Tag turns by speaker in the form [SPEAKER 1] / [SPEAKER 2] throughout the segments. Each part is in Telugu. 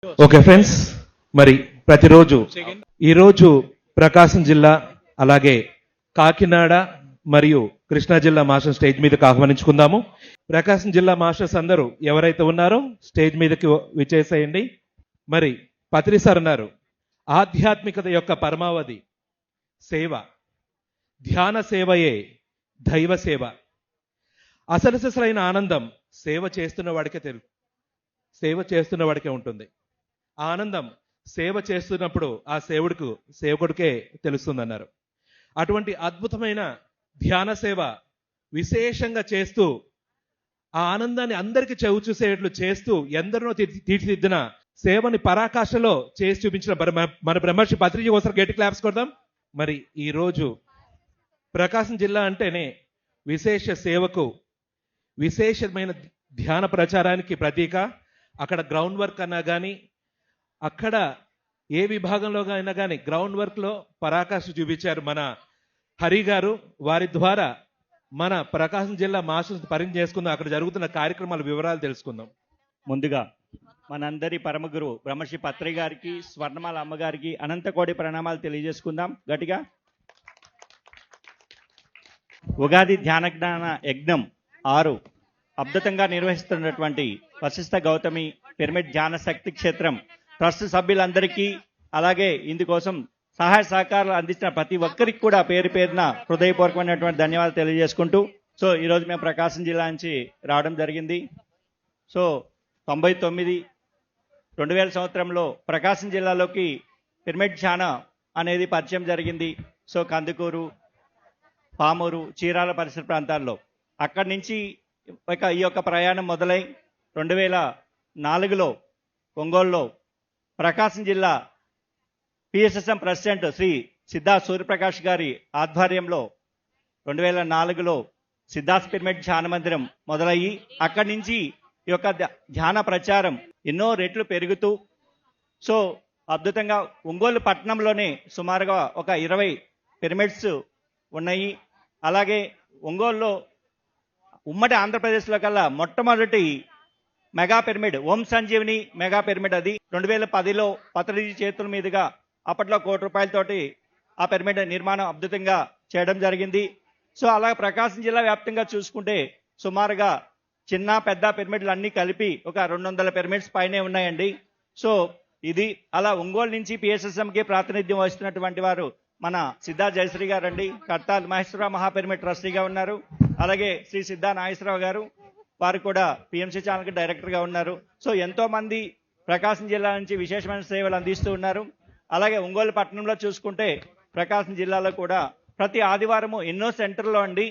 [SPEAKER 1] ఓకే ఫ్రెండ్స్, మరి ప్రతిరోజు ఈరోజు ప్రకాశం జిల్లా అలాగే కాకినాడ మరియు కృష్ణా జిల్లా మాస్టర్ స్టేజ్ మీదకి ఆహ్వానించుకుందాము. ప్రకాశం జిల్లా మాస్టర్స్ అందరూ ఎవరైతే ఉన్నారో స్టేజ్ మీదకి విచ్చేసేయండి. మరి పత్రి సార్ అన్నారు, ఆధ్యాత్మికత యొక్క పరమావధి సేవ, ధ్యాన సేవయే దైవ సేవ. అసలైన ఆనందం సేవ చేస్తున్న వాడికే ఉంటుంది. ఆనందం సేవ చేస్తున్నప్పుడు ఆ సేవకుడికే తెలుస్తుందన్నారు. అటువంటి అద్భుతమైన ధ్యాన సేవ విశేషంగా చేస్తూ ఆ ఆనందాన్ని అందరికీ చెవి చూసేట్లు చేస్తూ ఎందరినో తీర్చిదిద్దిన సేవని పరాకాష్ఠలో చేసి చూపించిన మన బ్రహ్మర్షి పత్రిజీ కోసం గట్టి క్లాప్స్ కొడదాం. మరి ఈరోజు ప్రకాశం జిల్లా అంటేనే విశేష సేవకు, విశేషమైన ధ్యాన ప్రచారానికి ప్రతీక. అక్కడ గ్రౌండ్ వర్క్ అన్నా కానీ, అక్కడ ఏ విభాగంలో అయినా కానీ గ్రౌండ్ వర్క్లో పరాకాష్ఠ చూపించారు మన హరి గారు. వారి ద్వారా మన ప్రకాశం జిల్లా మాస్టర్స్ పరిచయం చేసుకుందాం. అక్కడ జరుగుతున్న కార్యక్రమాల వివరాలు తెలుసుకుందాం.
[SPEAKER 2] ముందుగా మనందరి పరమగురు బ్రహ్మశ్రీ పత్రి గారికి, స్వర్ణమాల అమ్మగారికి అనంతకోటి ప్రణామాలు తెలియజేసుకుందాం గట్టిగా. ఉగాది ధ్యాన జ్ఞాన యజ్ఞం 6 అద్భుతంగా నిర్వహిస్తున్నటువంటి వశిష్ఠ గౌతమి పిరమిడ్ ధ్యాన శక్తి క్షేత్రం ట్రస్ట్ సభ్యులందరికీ, అలాగే ఇందుకోసం సహాయ సహకారాలు అందించిన ప్రతి ఒక్కరికి కూడా పేరు పేరున హృదయపూర్వకమైనటువంటి ధన్యవాదాలు తెలియజేసుకుంటూ, సో ఈరోజు మేము ప్రకాశం జిల్లా నుంచి రావడం జరిగింది. సో 2000 సంవత్సరంలో ప్రకాశం జిల్లాలోకి పిరమిడ్ ధ్యాన అనేది పరిచయం జరిగింది. సో కందుకూరు, పామూరు, చీరాల పరిసర ప్రాంతాల్లో అక్కడి నుంచి ఈ యొక్క ప్రయాణం మొదలై 2004లో ఒంగోలులో ప్రకాశం జిల్లా పిఎస్ఎస్ఎం ప్రెసిడెంట్ శ్రీ సిద్ధార్థ్ సూర్యప్రకాష్ గారి ఆధ్వర్యంలో 2004లో సిద్ధార్థ్ పిరమిడ్ ధ్యాన మందిరం మొదలయ్యి అక్కడి నుంచి ఈ యొక్క ధ్యాన ప్రచారం ఎన్నో రెట్లు పెరుగుతూ, సో అద్భుతంగా ఒంగోలు పట్టణంలోనే సుమారుగా ఒక 20 పిరమిడ్స్ ఉన్నాయి. అలాగే ఒంగోలులో ఉమ్మడి ఆంధ్రప్రదేశ్లో కల్లా మొట్టమొదటి మెగా పిరమిడ్ ఓం సంజీవిని మెగా పిరమిడ్ అది 2010లో పత్రిజీ చేతుల మీదుగా అప్పట్లో ₹1,00,00,000 ఆ పిరమిడ్ నిర్మాణం అద్భుతంగా చేయడం జరిగింది. సో అలా ప్రకాశం జిల్లా వ్యాప్తంగా చూసుకుంటే సుమారుగా చిన్న పెద్ద పిరమిడ్లు అన్నీ కలిపి ఒక 200 పిరమిడ్స్ పైనే ఉన్నాయండి. సో ఇది అలా ఒంగోలు నుంచి పిఎస్ఎస్ఎంకి ప్రాతినిధ్యం వహిస్తున్నటువంటి వారు మన సిద్ధా జయశ్రీ గారు అండి. కర్తాల్ మహేశ్వరరావు మహాపిరమిడ్ ట్రస్టీగా ఉన్నారు. అలాగే శ్రీ సిద్ధా నాగేశ్వరరావు గారు, వారు కూడా పిఎంసి ఛానల్కి డైరెక్టర్గా ఉన్నారు. సో ఎంతో మంది ప్రకాశం జిల్లా నుంచి విశేషమైన సేవలు అందిస్తూ ఉన్నారు. అలాగే ఒంగోలు పట్టణంలో చూసుకుంటే ప్రకాశం జిల్లాలో కూడా ప్రతి ఆదివారము ఎన్నో సెంటర్లో అండి,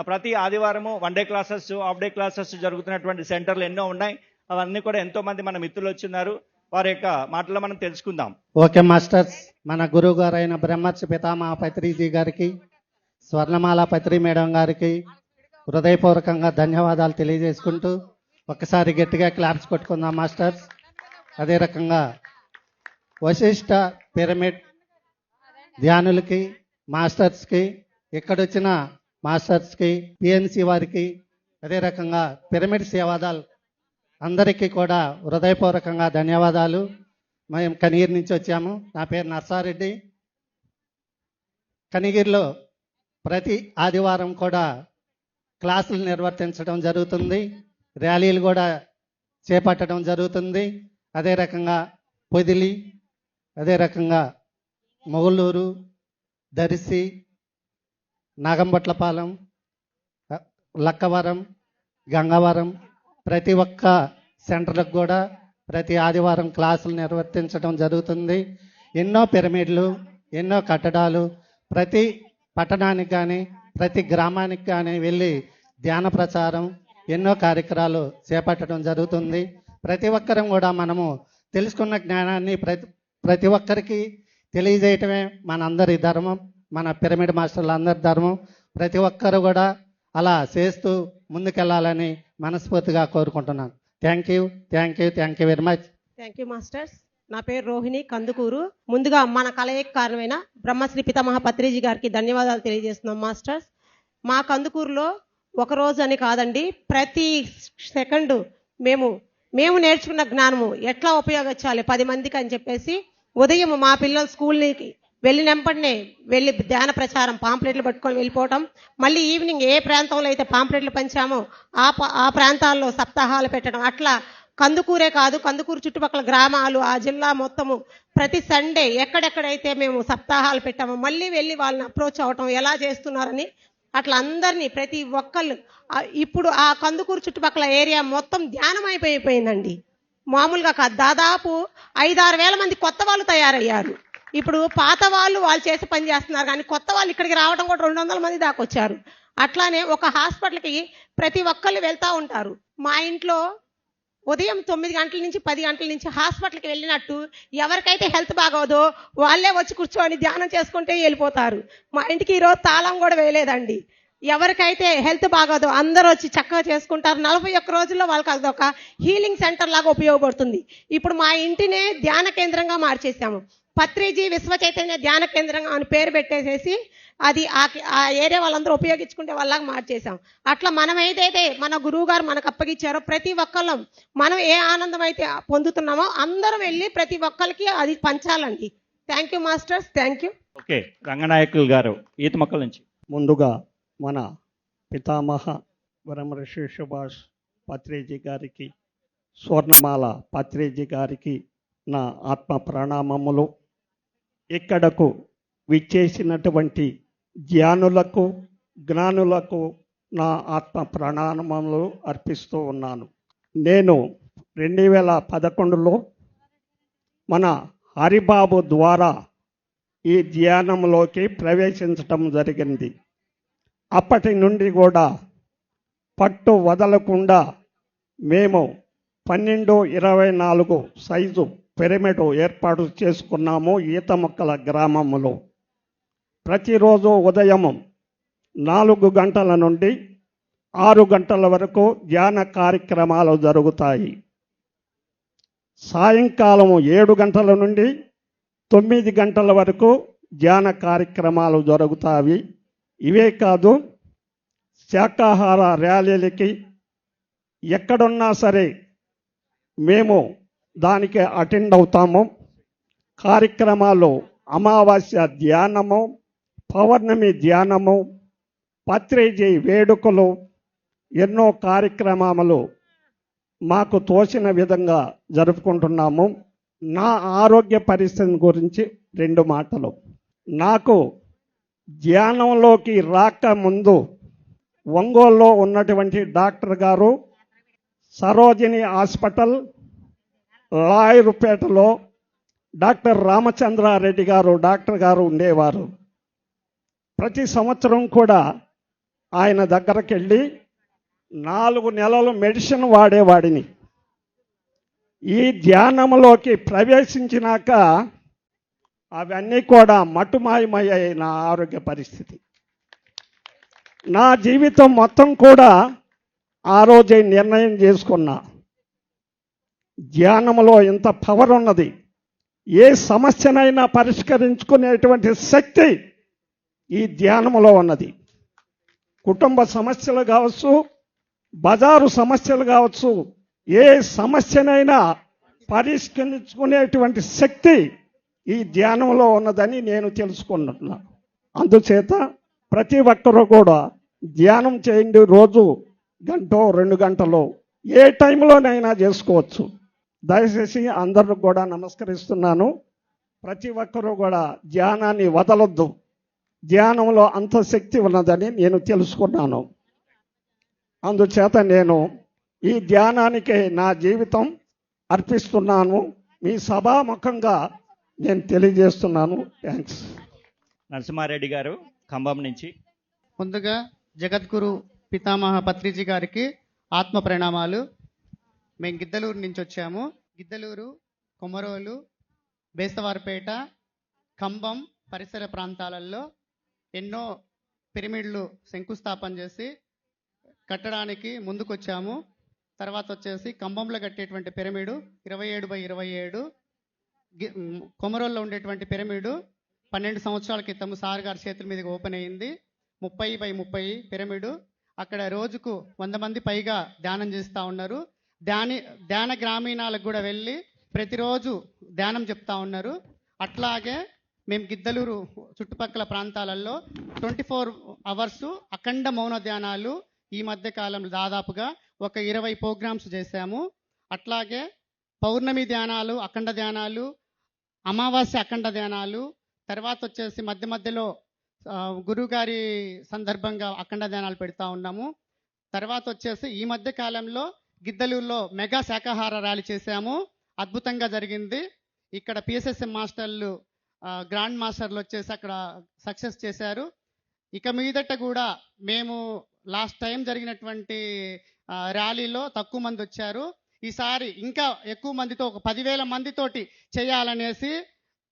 [SPEAKER 2] ప్రతి ఆదివారము 1 day classes, half day classes జరుగుతున్నటువంటి సెంటర్లు ఎన్నో ఉన్నాయి. అవన్నీ కూడా ఎంతో మంది మన మిత్రులు వచ్చిన్నారు. వారి యొక్క మాటల్లో మనం తెలుసుకుందాం.
[SPEAKER 3] ఓకే మాస్టర్స్, మన గురువు గారు అయిన బ్రహ్మర్షి పితామహ పత్రిజీ గారికి, స్వర్ణమాల పత్రి మేడం గారికి హృదయపూర్వకంగా ధన్యవాదాలు తెలియజేసుకుంటూ ఒకసారి గట్టిగా క్లాప్స్ కొట్టుకుందాం మాస్టర్స్. అదే రకంగా వశిష్ఠ పిరమిడ్ ధ్యానులకి, మాస్టర్స్కి, ఇక్కడొచ్చిన మాస్టర్స్కి, పిఎన్సి వారికి, అదే రకంగా పిరమిడ్ సేవాదాలు అందరికీ కూడా హృదయపూర్వకంగా ధన్యవాదాలు. మేము కనిగిరి నుంచి వచ్చాము. నా పేరు నర్సారెడ్డి. కనిగిరిలో ప్రతి ఆదివారం కూడా క్లాసులు నిర్వర్తించడం జరుగుతుంది, ర్యాలీలు కూడా చేపట్టడం జరుగుతుంది. అదే రకంగా పొదిలి, అదే రకంగా మొగలూరు, దర్శి, నాగంబట్లపాలెం, లక్కవరం, గంగవరం ప్రతి ఒక్క సెంటర్లకు కూడా ప్రతి ఆదివారం క్లాసులు నిర్వర్తించడం జరుగుతుంది. ఎన్నో పిరమిడ్లు, ఎన్నో కట్టడాలు ప్రతి పట్టణానికి కానీ ప్రతి గ్రామానికి కానీ వెళ్ళి ధ్యాన ప్రచారం ఎన్నో కార్యక్రమాలు చేపట్టడం జరుగుతుంది. ప్రతి ఒక్కరం కూడా మనము తెలుసుకున్న జ్ఞానాన్ని ప్రతి ఒక్కరికి తెలియజేయటమే మనందరి ధర్మం, మన పిరమిడ్ మాస్టర్ల అందరి ధర్మం. ప్రతి ఒక్కరు కూడా అలా చేస్తూ ముందుకెళ్లాలని మనస్ఫూర్తిగా కోరుకుంటున్నాను. Thank you very much.
[SPEAKER 4] Thank you masters. నా పేరు రోహిణి, కందుకూరు. ముందుగా మన కలయిక కారణమైన బ్రహ్మశ్రీ పితామహ పత్రిజీ గారికి ధన్యవాదాలు తెలియజేస్తున్నాం మాస్టర్స్. మా కందుకూరులో ఒక రోజు అని కాదండి, ప్రతి సెకండు మేము మేము నేర్చుకున్న జ్ఞానము ఎట్లా ఉపయోగించాలి 10 మందికి అని చెప్పేసి ఉదయం మా పిల్లలు స్కూల్కి వెళ్ళినప్పటినే వెళ్ళి ధ్యాన ప్రచారం పాంప్లెట్లు పట్టుకొని వెళ్ళిపోవటం, మళ్ళీ ఈవినింగ్ ఏ ప్రాంతంలో అయితే పాంప్లెట్లు పంచామో ఆ ప్రాంతాల్లో సప్తాహాలు పెట్టడం. అట్లా కందుకూరే కాదు, కందుకూరు చుట్టుపక్కల గ్రామాలు, ఆ జిల్లా మొత్తము ప్రతి సండే ఎక్కడెక్కడైతే మేము సప్తాహాలు పెట్టామో మళ్ళీ వెళ్ళి వాళ్ళని అప్రోచ్ అవ్వటం, ఎలా చేస్తున్నారని అట్లా అందరినీ ప్రతి ఒక్కళ్ళు ఇప్పుడు ఆ కందుకూరు చుట్టుపక్కల ఏరియా మొత్తం ధ్యానం అయిపోయిందండి. మామూలుగా కాదు, దాదాపు 5-6 వేల మంది కొత్త వాళ్ళు తయారయ్యారు. ఇప్పుడు పాత వాళ్ళు చేసి పని చేస్తున్నారు, కానీ కొత్త వాళ్ళు ఇక్కడికి రావడం కూడా 200 మంది దాకా వచ్చారు. అట్లానే ఒక హాస్పిటల్కి ప్రతి ఒక్కళ్ళు వెళ్తూ ఉంటారు. మా ఇంట్లో ఉదయం 9 గంటల నుంచి 10 గంటల నుంచి హాస్పిటల్కి వెళ్ళినట్టు ఎవరికైతే హెల్త్ బాగోదో వాళ్ళే వచ్చి కూర్చొని ధ్యానం చేసుకుంటే వెళ్ళిపోతారు. మా ఇంటికి ఈరోజు తాళం కూడా వేయలేదండి. ఎవరికైతే హెల్త్ బాగోదో అందరూ వచ్చి చక్కగా చేసుకుంటారు. 41 రోజుల్లో వాళ్ళకి అదొక హీలింగ్ సెంటర్ లాగా ఉపయోగపడుతుంది. ఇప్పుడు మా ఇంటినే ధ్యాన కేంద్రంగా మార్చేసాము. పత్రిజీ విశ్వ చైతన్య ధ్యాన కేంద్రం అని పేరు పెట్టేసేసి అది ఆ ఏరియా వాళ్ళందరూ ఉపయోగించుకుంటే వాళ్ళగా మార్చేసాం. అట్లా మనం ఏదైతే మన గురువు గారు మనకు అప్పగించారో ప్రతి ఒక్కళ్ళం మనం ఏ ఆనందం అయితే పొందుతున్నామో అందరూ వెళ్ళి ప్రతి ఒక్కరికి అది పంచాలండి. Thank you masters, thank you.
[SPEAKER 2] Okay, Ranganayakulu garu ఈత మొక్కల నుంచి.
[SPEAKER 5] ముందుగా మన పితామహ బ్రహ్మర్షి సుభాష్ పత్రిజీ గారికి, స్వర్ణమాల పత్రిజీ గారికి నా ఆత్మ ప్రణామములు. ఇక్కడకు విచ్చేసినటువంటి జ్ఞానులకు జ్ఞానులకు నా ఆత్మ ప్రణామములు అర్పిస్తూ ఉన్నాను. నేను 2011లో మన హరిబాబు ద్వారా ఈ ధ్యానంలోకి ప్రవేశించటం జరిగింది. అప్పటి నుండి కూడా పట్టు వదలకుండా మేము 12-24 సైజు పిరమిడ్ ఏర్పాటు చేసుకున్నాము ఈత మొక్కల గ్రామంలో. ప్రతిరోజు ఉదయం 4 గంటల నుండి 6 గంటల వరకు ధ్యాన కార్యక్రమాలు జరుగుతాయి. సాయంకాలం 7 గంటల నుండి 9 గంటల వరకు ధ్యాన కార్యక్రమాలు జరుగుతాయి. ఇవే కాదు, శాకాహార ర్యాలీలకి ఎక్కడున్నా సరే మేము దానికి అటెండ్ అవుతాము. కార్యక్రమాలు అమావాస్య ధ్యానము, పౌర్ణమి ధ్యానము, పత్రిజీ వేడుకలు, ఎన్నో కార్యక్రమాలు మాకు తోచిన విధంగా జరుపుకుంటున్నాము. నా ఆరోగ్య పరిస్థితి గురించి 2 మాటలు. నాకు ధ్యానంలోకి రాకముందు ఒంగోలులో ఉన్నటువంటి డాక్టర్ గారు, సరోజిని హాస్పిటల్, లాయరుపేటలో డాక్టర్ రామచంద్రారెడ్డి గారు డాక్టర్ గారు ఉండేవారు. ప్రతి సంవత్సరం కూడా ఆయన దగ్గరికి వెళ్ళి 4 నెలలు మెడిసిన్ వాడేవాడిని. ఈ ధ్యానంలోకి ప్రవేశించినాక అవన్నీ కూడా మటుమాయమయ్యాయి నా ఆరోగ్య పరిస్థితి. నా జీవితం మొత్తం కూడా ఆ రోజే నిర్ణయం చేసుకున్నా, ధ్యానంలో ఇంత పవర్ ఉన్నది, ఏ సమస్యనైనా పరిష్కరించుకునేటువంటి శక్తి ఈ ధ్యానంలో ఉన్నది. కుటుంబ సమస్యలు కావచ్చు, బజారు సమస్యలు కావచ్చు, ఏ సమస్యనైనా పరిష్కరించుకునేటువంటి శక్తి ఈ ధ్యానంలో ఉన్నదని నేను తెలుసుకున్నా. అందుచేత ప్రతి ఒక్కరూ కూడా ధ్యానం చేయండి. రోజు 1-2 గంటలు ఏ టైంలోనైనా చేసుకోవచ్చు. దయచేసి అందరూ కూడా నమస్కరిస్తున్నాను. ప్రతి ఒక్కరూ కూడా ధ్యానాన్ని వదలొద్దు. ధ్యానంలో అంత శక్తి ఉన్నదని నేను తెలుసుకున్నాను. అందుచేత నేను ఈ ధ్యానానికి నా జీవితం అర్పిస్తున్నాను. మీ సభాముఖంగా నేను తెలియజేస్తున్నాను. థ్యాంక్స్.
[SPEAKER 2] నరసింహారెడ్డి గారు ఖమ్మం నుంచి.
[SPEAKER 6] ముందుగా జగద్గురు పితామహ పత్రిజీ గారికి ఆత్మ ప్రణామాలు. మేము గిద్దలూరు నుంచి వచ్చాము. గిద్దలూరు, కొమరోలు, బేస్తవారిపేట, ఖమ్మం పరిసర ప్రాంతాలలో ఎన్నో పిరమిడ్లు శంకుస్థాపన చేసి కట్టడానికి ముందుకొచ్చాము. తర్వాత వచ్చేసి ఖమ్మంలో కట్టేటువంటి పిరమిడు 27/27, కొమరోల్లో ఉండేటువంటి పిరమిడు 12 సంవత్సరాల క్రితం సార్ గారి చేతుల మీదకి ఓపెన్ అయింది. 30/30 పిరమిడు. అక్కడ రోజుకు 100 మంది పైగా ధ్యానం చేస్తూ ఉన్నారు. ధ్యాన గ్రామీణాలకు కూడా వెళ్ళి ప్రతిరోజు ధ్యానం చెప్తా ఉన్నారు. అట్లాగే మేము గిద్దలూరు చుట్టుపక్కల ప్రాంతాలలో 24 అవర్స్ అఖండ మౌన ధ్యానాలు ఈ మధ్య కాలంలో దాదాపుగా ఒక 20 ప్రోగ్రామ్స్ చేశాము. అట్లాగే పౌర్ణమి ధ్యానాలు, అఖండ ధ్యానాలు, అమావాస్య అఖండ ధ్యానాలు, తర్వాత వచ్చేసి మధ్య మధ్యలో గురువుగారి సందర్భంగా అఖండ ధ్యానాలు పెడతా ఉన్నాము. తర్వాత వచ్చేసి ఈ మధ్య కాలంలో గిద్దలూరులో మెగా శాకాహార ర్యాలీ చేశాము. అద్భుతంగా జరిగింది. ఇక్కడ పిఎస్ఎస్ఎం మాస్టర్లు గ్రాండ్ మాస్టర్లు వచ్చేసి అక్కడ సక్సెస్ చేశారు. ఇక మీదట కూడా మేము లాస్ట్ టైం జరిగినటువంటి ర్యాలీలో తక్కువ మంది వచ్చారు. ఈసారి ఇంకా ఎక్కువ మందితో ఒక 10,000 మందితోటి చేయాలనేసి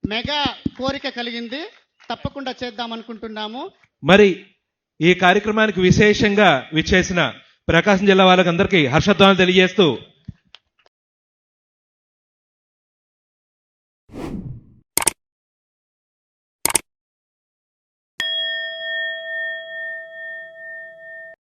[SPEAKER 6] మెగా కోరిక కలిగింది. తప్పకుండా చేద్దాం అనుకుంటున్నాము.
[SPEAKER 1] మరి ఈ కార్యక్రమానికి విశేషంగా విచ్చేసిన ప్రకాశం జిల్లా వాళ్ళకందరికీ హర్షధ్వానాలు తెలియజేస్తూ